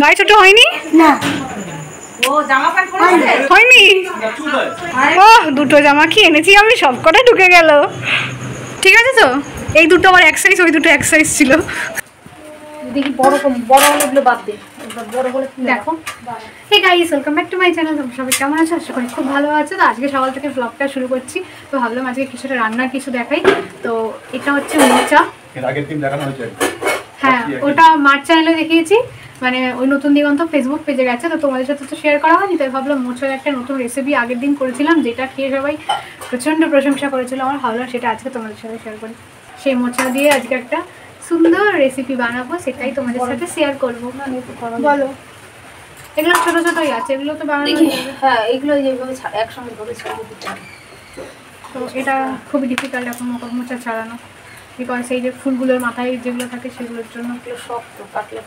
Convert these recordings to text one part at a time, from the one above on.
গায়ে ছোট হয়নি না হয়নি ও দুটো জামা কি এনেছি আমি সব কটা ঢুকে গেল ঠিক আছে তো এই দুটো আবার এক সাইজ ওই দুটো এক সাইজ ছিল দেখি বড় হলেগুলো বাদ দে বড় হলে দেখো hey guys welcome back to my channel তোমরা সবাই কেমন আছো আশা করি খুব ভালো আছো তো আজকে সকাল থেকে ব্লগটা শুরু করছি তো ভাবলাম আজকে কিছুটা রান্নার কিছু দেখাই তো এটা হচ্ছে মোচা এর আগের দিন দেখানো হয়েছে হ্যাঁ ওটা মার চ্যানেলে দেখিয়েছি মানে ওই নতুন দিগন্ত ফেসবুক পেজে গেছে তো তোমাদের সাথে তো শেয়ার করা হয়নি তাই ভাবলাম মোচার একটা নতুন রেসিপি আগের দিন করেছিলাম যেটা খেয়ে সবাই প্রচণ্ড প্রশংসা করেছিল আমার ভাবলাম সেটা আজকে তোমাদের সাথে শেয়ার করি সেই মোচা দিয়ে আজকে একটা সুন্দর রেসিপি বানাবো সেটাই তোমাদের সাথে শেয়ার করবো বলো এগুলো ছোট ছোটই আছে এগুলো তো বানানো হ্যাঁ এগুলো যেভাবে একসঙ্গে ধরে ছাড়িয়ে দিতে হবে তো এটা খুবই ডিফিকাল্ট এখন মোচা ছাড়ানো বিকজ এই যে ফুলগুলোর মাথায় যেগুলো থাকে সেগুলোর জন্য শক্ত কাটলে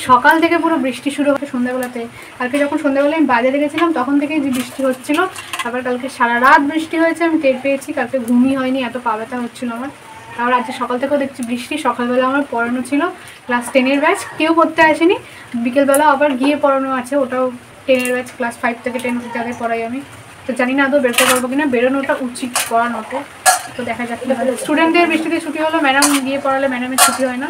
সকাল থেকে পুরো বৃষ্টি শুরু হচ্ছে সন্ধ্যাবেলাতে কালকে যখন সন্ধ্যাবেলায় আমি বাজারে গেছিলাম তখন থেকেই যে বৃষ্টি হচ্ছিল আবার কালকে সারা রাত বৃষ্টি হয়েছে আমি টের পেয়েছি কালকে ঘুমই হয়নি এত পা ব্যথা হচ্ছিলো আমার তারপর আজকে সকাল থেকেও দেখছি বৃষ্টি সকালবেলা আমার পড়ানো ছিল ক্লাস 10-এর ব্যাচ কেউ পড়তে আসেনি বিকেলবেলা আবার গিয়ে পড়ানো আছে ওটাও 10-এর ব্যাচ ক্লাস 5 থেকে 10 যাদের পড়াই আমি তো জানি না আদৌ বেরোতে পারবো কিনা বেরোনোটা উচিত পড়ানোতে তো দেখা যাক কীভাবে স্টুডেন্টদের বৃষ্টিতে ছুটি হলো ম্যাডাম গিয়ে পড়ালে ম্যাডামের ছুটি হয় না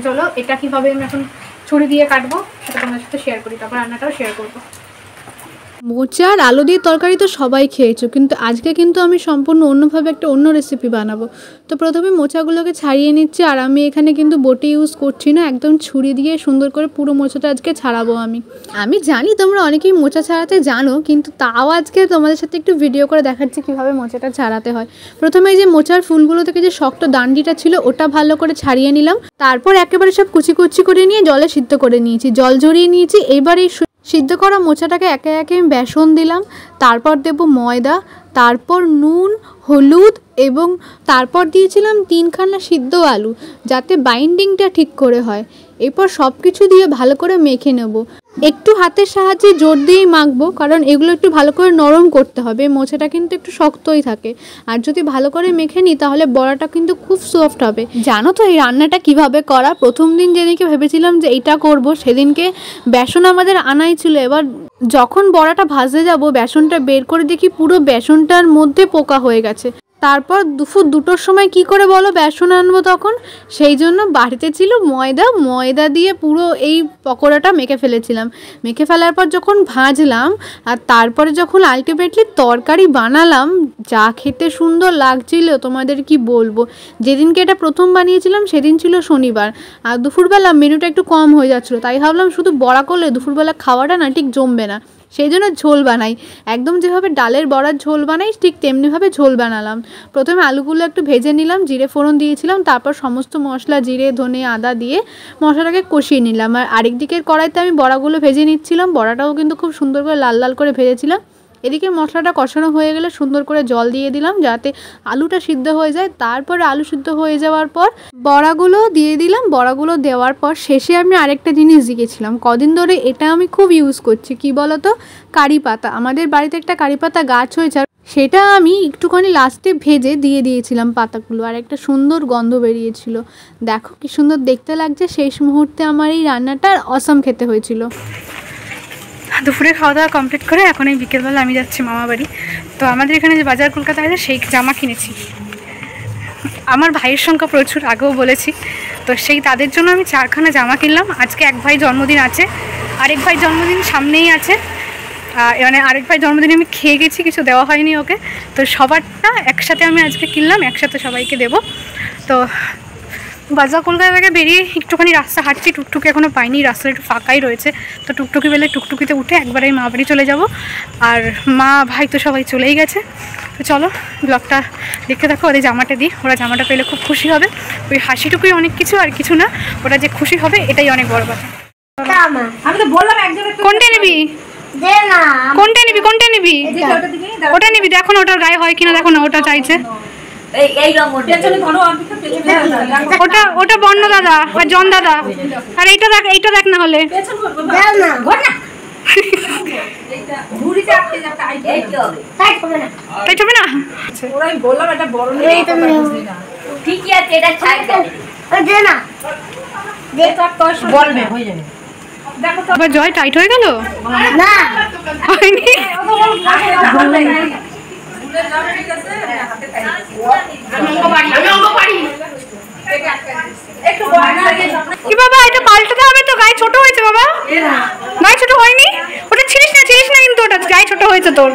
চলো এটা কীভাবে আমি এখন ছুরি দিয়ে কাটবো সেটা তোমাদের সাথে শেয়ার করি তারপর রান্নাটাও শেয়ার করবো মোচা আর আলু দিয়ে তরকারি তো সবাই খেয়েছো কিন্তু আজকে কিন্তু আমি সম্পূর্ণ অন্যভাবে একটা অন্য রেসিপি বানাবো তো প্রথমে মোচাগুলোকে ছাড়িয়ে নিচ্ছি আর আমি এখানে কিন্তু বটি ইউজ করছি না একদম ছুরি দিয়ে সুন্দর করে পুরো মোচাটা আজকে ছাড়াবো আমি জানি তোমরা অনেকেই মোচা ছাড়াতে জানো কিন্তু তাও আজকে তোমাদের সাথে একটু ভিডিও করে দেখাচ্ছি কীভাবে মোচাটা ছাড়াতে হয় প্রথমে যে মোচার ফুলগুলো থেকে যে শক্ত ডান্ডিটা ছিল ওটা ভালো করে ছাড়িয়ে নিলাম তারপর একেবারে সব কুচি কুচি করে নিয়ে জলে সিদ্ধ করে নিয়েছি জল ঝরিয়ে নিয়েছি এবার এই সিদ্ধ করা মোচাটাকে একে একে আমি বেসন দিলাম তারপর দেব ময়দা তারপর নুন হলুদ এবং তারপর দিয়েছিলাম 3খানা সিদ্ধ আলু যাতে বাইন্ডিংটা ঠিক করে হয় এরপর সব কিছু দিয়ে ভালো করে মেখে নেব একটু হাতের সাহায্যে জোর দিয়েই মাখবো কারণ এগুলো একটু ভালো করে নরম করতে হবে মোচাটা কিন্তু একটু শক্তই থাকে আর যদি ভালো করে মেখে নিই তাহলে বড়াটা কিন্তু খুব সফট হবে জানো তো এই রান্নাটা কিভাবে করা প্রথম দিন যেদিনকে ভেবেছিলাম যে এইটা করব সেদিনকে বেসন আমাদের আনাই ছিল এবার যখন বড়াটা ভাজতে যাব বেসনটা বের করে দেখি পুরো বেসনটার মধ্যে পোকা হয়ে গেছে তারপর দুপুর 2টোর সময় কি করে বলো বেসন আনবো তখন সেই জন্য বাড়িতে ছিল ময়দা দিয়ে পুরো এই পকোড়াটা মেখে ফেলেছিলাম মেখে ফেলার পর যখন ভাজলাম আর তারপরে যখন আলটিমেটলি তরকারি বানালাম যা খেতে সুন্দর লাগছিল তোমাদের কি বলবো যেদিনকে এটা প্রথম বানিয়েছিলাম সেদিন ছিল শনিবার আর দুপুরবেলা মেনুটা একটু কম হয়ে যাচ্ছিলো তাই ভাবলাম শুধু বড়া করলে দুপুরবেলা খাওয়াটা না ঠিক জমবে না সেই জন্য ঝোল বানাই একদম যেভাবে ডালের বড়ার ঝোল বানাই ঠিক তেমনিভাবে ঝোল বানালাম প্রথমে আলুগুলো একটু ভেজে নিলাম জিরে ফোড়ন দিয়েছিলাম তারপর সমস্ত মশলা জিরে ধনে আদা দিয়ে মশলাটাকে কষিয়ে নিলাম আর আরেক দিকের কড়াইতে আমি বড়াগুলো ভেজে নিচ্ছিলাম বড়াটাও কিন্তু খুব সুন্দর করে লাল লাল করে ভেজেছিলাম এদিকে মশলাটা কষানো হয়ে গেলে সুন্দর করে জল দিয়ে দিলাম যাতে আলুটা সিদ্ধ হয়ে যায় তারপরে আলু সিদ্ধ হয়ে যাওয়ার পর বড়াগুলো দিয়ে দিলাম বড়াগুলো দেওয়ার পর শেষে আমি আরেকটা জিনিস দিয়েছিলাম কদিন ধরে এটা আমি খুব ইউজ করছি কি বলতো কারি পাতা আমাদের বাড়িতে একটা কারি পাতা গাছ হয়েছে সেটা আমি একটুখানি লাস্টে ভেজে দিয়ে দিয়েছিলাম পাতাগুলো আর একটা সুন্দর গন্ধ বেরিয়েছিল দেখো কি সুন্দর দেখতে লাগছে শেষ মুহূর্তে আমার এই রান্নাটা অসাম খেতে হয়েছিল দুপুরে খাওয়া দাওয়া কমপ্লিট করে এখন এই বিকেলবেলা আমি যাচ্ছি মামা বাড়ি তো আমাদের এখানে যে বাজার কলকাতা আছে সেই জামা কিনেছি আমার ভাইয়ের সংখ্যা প্রচুর আগেও বলেছি তো সেই তাদের জন্য আমি 4খানা জামা কিনলাম আজকে এক ভাই জন্মদিন আছে আরেক ভাই জন্মদিন সামনেই আছে মানে আরেক ভাই জন্মদিনে আমি খেয়ে গেছি কিছু দেওয়া হয়নি ওকে তো সবারটা একসাথে আমি আজকে কিনলাম একসাথে সবাইকে দেবো তো বাজার কলকাতা থেকে বেরিয়ে একটুখানি রাস্তা হাঁটছি টুকটুকি এখনও পাইনি রাস্তাটা একটু ফাঁকাই রয়েছে তো টুকটুকি বেলে টুকটুকিতে উঠে একবার এই মা বাড়ি চলে যাব আর মা ভাই তো সবাই চলেই গেছে তো চলো ব্লগটা দেখতে থাকো ওদের জামাটা দিই ওরা জামাটা পেলে খুব খুশি হবে ওই হাসিটুকুই অনেক কিছু আর কিছু না ওরা যে খুশি হবে এটাই অনেক বড় কথা আমি তো বললাম একজনের কোনটা নিবি কোনটা নিবি ওটা নিবি দেখো না ওটার গায়ে হয় কিনা দেখো না ওটা চাইছে ওটা বর্ণ দাদা আর জন দাদা আর এইটা দেখ না হলে বলবে হয়ে যাবে। আবার জয় টাইট হয়ে গেল না হয়নি কি বাবা এটা পাল্টাতে হবে তো গায়ে ছোট হয়েছে বাবা গায়ে ছোট হয়নি ওটা ছিড়িস না কিন্তু ওটা গায়ে ছোট হয়েছে তোর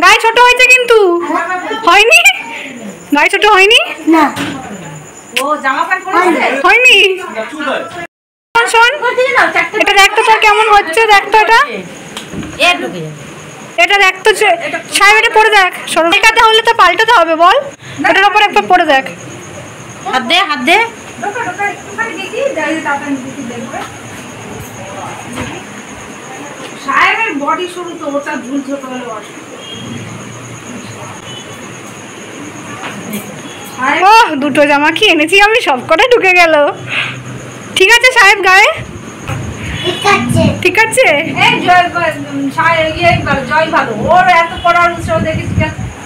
গায়ে ছোট হয়েছে কিন্তু হয়নি গায়ে ছোট হয়নি না হয়নি শোন এটা দেখ তো তোর কেমন হচ্ছে দেখ তো এটা দেখ তো সাহেব এটা পরে দেখ সরকাতে হলে তো পাল্টাতে হবে বল এটার উপর একবার পরে দেখ হাত দে সাহেবের বডি শুরু তো ওটা ঝুল ছোট হলে ওহ দুটো জামা কি এনেছি আমি সবকটা ঢুকে গেল ঠিক আছে সাহেব গায়ে ঠিক আছে এই জয় জয় ভালো ওর এত পড়ার উৎসাহ দেখেছি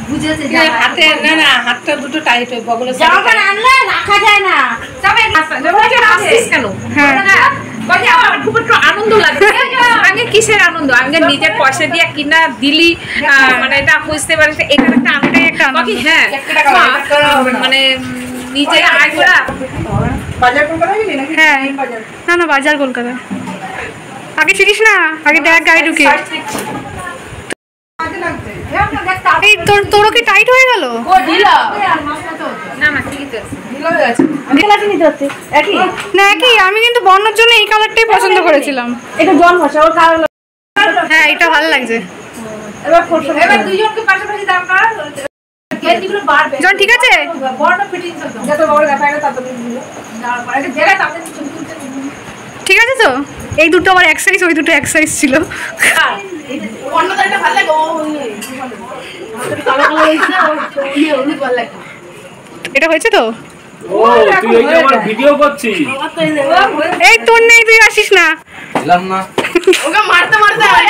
বুঝেছে হাতে না হাতটা দুটো টাইট হয়ে বগলে জামা আনলে রাখা যায় না যাবে কেন হ্যাঁ বলি আমার খুব একটু আনন্দ লাগে আগে কিসের আনন্দ আগে নিজের পয়সা দিয়ে কিনা দিলি মানে এটা বুঝতে পারিস এখানে একটা আনন্দ একটা আনন্দ। হ্যাঁ মানে নিজের আয় করা হ্যাঁ না বাজার কলকাতা আগে চিনিস না আগে দেখ গায়ে ঢুকে এই তোরও কি টাইট হয়ে গেল না ঠিকই তো না একই আমি কিন্তু বর্ণর জন্য এই কালারটাই পছন্দ করেছিলাম এটা জন ভাষা ওর কারণ হ্যাঁ এটা ভালো লাগছে এবার দুইজনকে পাশাপাশি দাম করা গেটগুলো বাড়বে জন ঠিক আছে বড় ফিটিং করতে যত বড় দেখা এটা তত এটা জেলা তাতে ঠিক আছে তো এই দুটো আমার এক সাইজ ওই দুটো এক সাইজ ছিল অন্য একটা ভালো লাগে কালো কালো হইছে ওই ভালো লাগে এটা হয়েছে তো ও তুই এই যে আমার ভিডিও করছিস এই তোর নেই তুই আসিস না ছিলাম না ওকে মারতে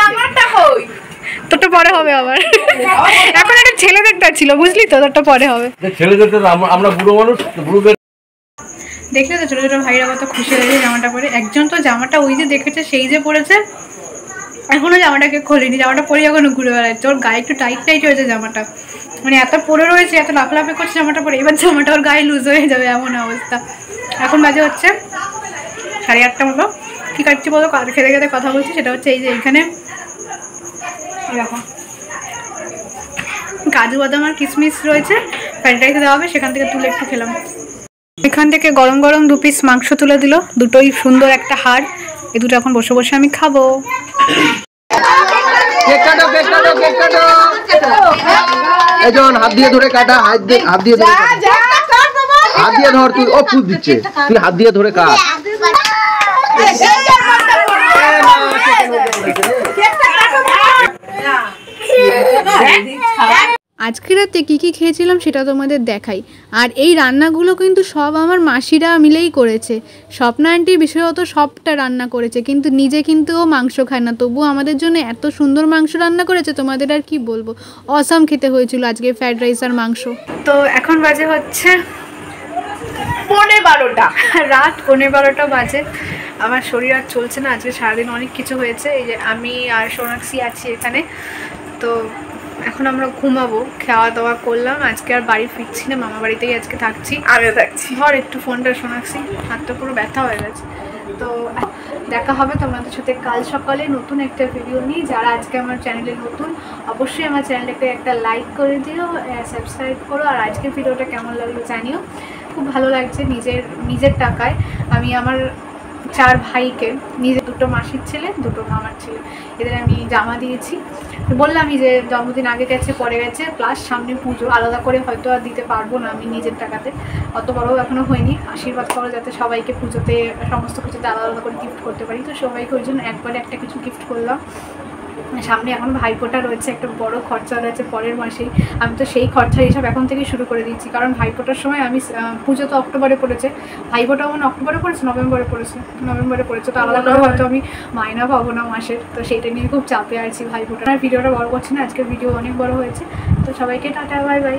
আমারটা কই তোরটা পরে হবে আবার এখন একটা ছেলেদেরটা ছিল বুঝলি তো তোরটা পরে হবে ছেলেদের তো আমরা বুড়ো মানুষ বুড়ো দেখলে তো ছোটো ছোটো ভাইরা কত খুশি হয়েছে জামাটা পরে একজন তো জামাটা ওই যে দেখেছে সেই যে পরেছে এখনো জামাটাকে খোলেনি জামাটা পরে এখনো ঘুরে বেড়াচ্ছে ওর গায়ে একটু টাইট হয়েছে জামাটা মানে এত পরে রয়েছে এত লাফলাফি করছে জামাটা পরে এবার জামাটা ওর গায়ে লুজ হয়ে যাবে এমন অবস্থা এখন বাজে হচ্ছে 8:30 মতো কী কাটছি বলো খেতে খেতে কথা বলছি সেটা হচ্ছে এই যে এইখানে এরকম কাজু বাদাম আর কিশমিশ রয়েছে ফ্রাইড রাইসে দেওয়া হবে সেখান থেকে তুলে একটু খেলাম এখান থেকে গরম গরম 2 পিস মাংস তুলে দিল দুটোই সুন্দর একটা হাড় এই দুটো এখন বসে বসে আমি খাবো কেক কাটো এজন হাত দিয়ে ধরে কাটা হাত দিয়ে ধরে হাত দিয়ে ধর তুই ও ফুট দিচ্ছে তুই হাত দিয়ে ধরে কাট আজকে রাতে কী কী খেয়েছিলাম সেটা তোমাদের দেখাই আর এই রান্নাগুলো কিন্তু সব আমার মাসিরা মিলেই করেছে স্বপ্না আন্টি বিশেষত সবটা রান্না করেছে কিন্তু নিজে কিন্তু ও মাংস খায় না তবুও আমাদের জন্য এত সুন্দর মাংস রান্না করেছে তোমাদের আর কি বলবো অসাম খেতে হয়েছিল আজকে ফ্রাইড রাইস আর মাংস তো এখন বাজে হচ্ছে 12:15 রাত 12:15 বাজে আমার শরীর আর চলছে না আজকে সারাদিন অনেক কিছু হয়েছে এই যে আমি আর সোনাক্ষী আছি এখানে তো এখন আমরা ঘুমাবো খাওয়া দাওয়া করলাম আজকে আর বাড়ি ফিরছি না মামা বাড়িতেই আজকে থাকছি আমিও থাকছি ধর একটু ফোনটা শোনাচ্ছি হাতটা পুরো ব্যথা হয়ে গেছে তো দেখা হবে তোমাদের সাথে কাল সকালে নতুন একটা ভিডিও নিয়ে যারা আজকে আমার চ্যানেলে নতুন অবশ্যই আমার চ্যানেলটাকে একটা লাইক করে দিও সাবস্ক্রাইব করো আর আজকের ভিডিওটা কেমন লাগলো জানিও খুব ভালো লাগছে নিজের টাকায় আমি আমার 4 ভাইকে নিজে 2 মাসির ছেলে 2 মামার ছেলে এদের আমি জামা দিয়েছি বললামই যে জন্মদিন আগে গেছে পরে গেছে প্লাস সামনে পুজো আলাদা করে হয়তো আর দিতে পারবো না আমি নিজের টাকাতে অত বড়ও এখনও হয়নি আশীর্বাদ করো যাতে সবাইকে পুজোতে সমস্ত কিছুতে আলাদা আলাদা করে গিফট করতে পারি তো সবাইকে ওই জন্য একবারে একটা কিছু গিফট করলাম সামনে এখন ভাইফোঁটা রয়েছে একটা বড় খরচা রয়েছে পরের মাসেই আমি তো সেই খরচার হিসাব এখন থেকেই শুরু করে দিচ্ছি কারণ ভাইফোঁটার সময় আমি পুজো তো অক্টোবরে পড়েছে ভাইফোঁটাও মানে অক্টোবরে পড়েছে নভেম্বরে পড়েছে তো আলাদা করে হয়তো আমি মাইনা পাবো না মাসের তো সেইটা নিয়ে খুব চাপে আছি ভাইফোঁটা ভিডিওটা বড় করছি না আজকের ভিডিও অনেক বড় হয়েছে তো সবাইকে টাটা বাই বাই